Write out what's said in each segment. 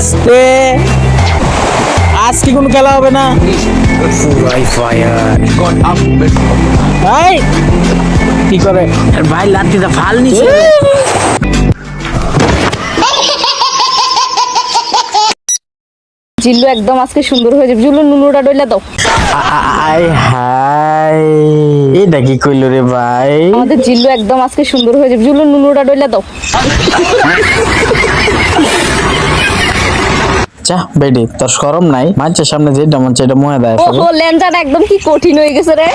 আস্তে আজ কি কোনো খেলা হবে না পুরাই ফায়ার ভাই কি করে আর ভাই লাঠিটা ফাল নিছে জিল্লু একদম আজকে সুন্দর হয়ে যাবে। জিল্লু নুনুটা ডইলা দাও। আয় হাই এটা কি কইলো রে ভাই আমাদের জিল্লু একদম আজকে সুন্দর হয়ে যাবে। জিল্লু নুনুটা ডইলা দাও। যা বেডি তোর শরম নাই মানুষের সামনে যেটা মন চাই এটা মনে দেয় ওহো লেন্সটা একদম কি কঠিন হয়ে গেছে রে।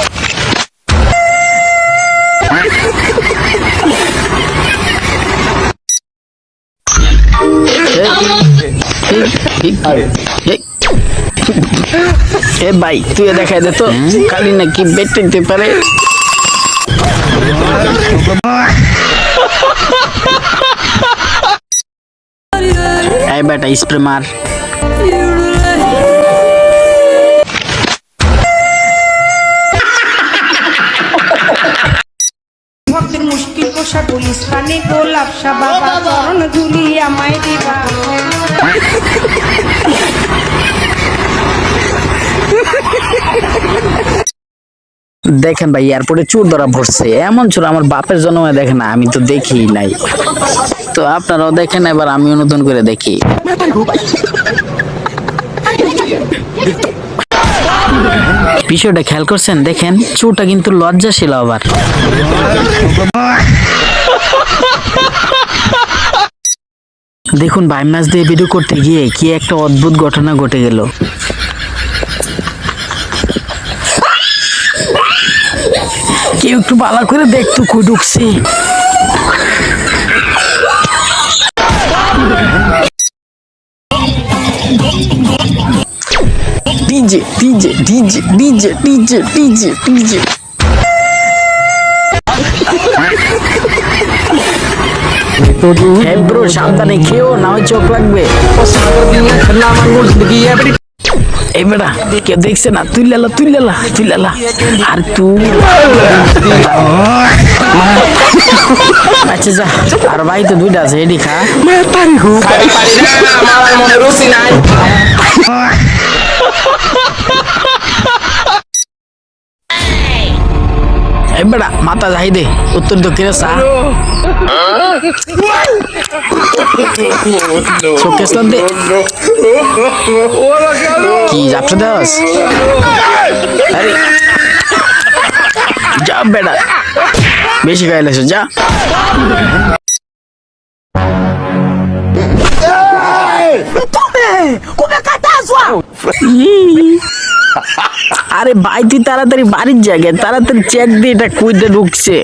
এ ভাই তুই দেখাই দে তো খালি নাকি বেড টেনতে পারে এই বেটা স্প্রে মার ভক্তের মুশকিল কোষা পুলিশ কানে গোলাপ বাবা চরণ ধুলি আমায় দিবা দেখেন ভাই এয়ারপোর্টে চোর ধরা পড়ছে এমন চোর আমার বাপের জন্মে দেখে না আমি তো দেখি নাই তো আপনারাও দেখেন এবার আমিও নতুন করে দেখি বিষয়টা খেয়াল করছেন দেখেন চোরটা কিন্তু লজ্জাশীল আবার দেখুন ভাই মাছ দিয়ে ভিডিও করতে গিয়ে কি একটা অদ্ভুত ঘটনা ঘটে গেল কেউ একটু ভালো করে দেখতো কই ঢুকছে DJ DJ DJ DJ DJ DJ DJ bro সাবধানে খেও না হয় চোখ লাগবে এই বেটা কেউ দেখছে না তুই লেলা আর তুই আচ্ছা যা আর ভাই তো দুইটা আছে এডি খা এই বেটা মাথা যাই দে উত্তর দক্ষিণে চা শোকেস দে কি যাচ্ছে দাস আরে যা বেটা বেশি খাইলেছ যা আরে ভাই তুই তাড়াতাড়ি বাড়ির জায়গায় তাড়াতাড়ি চেক দিয়ে এটা কুইতে ঢুকছে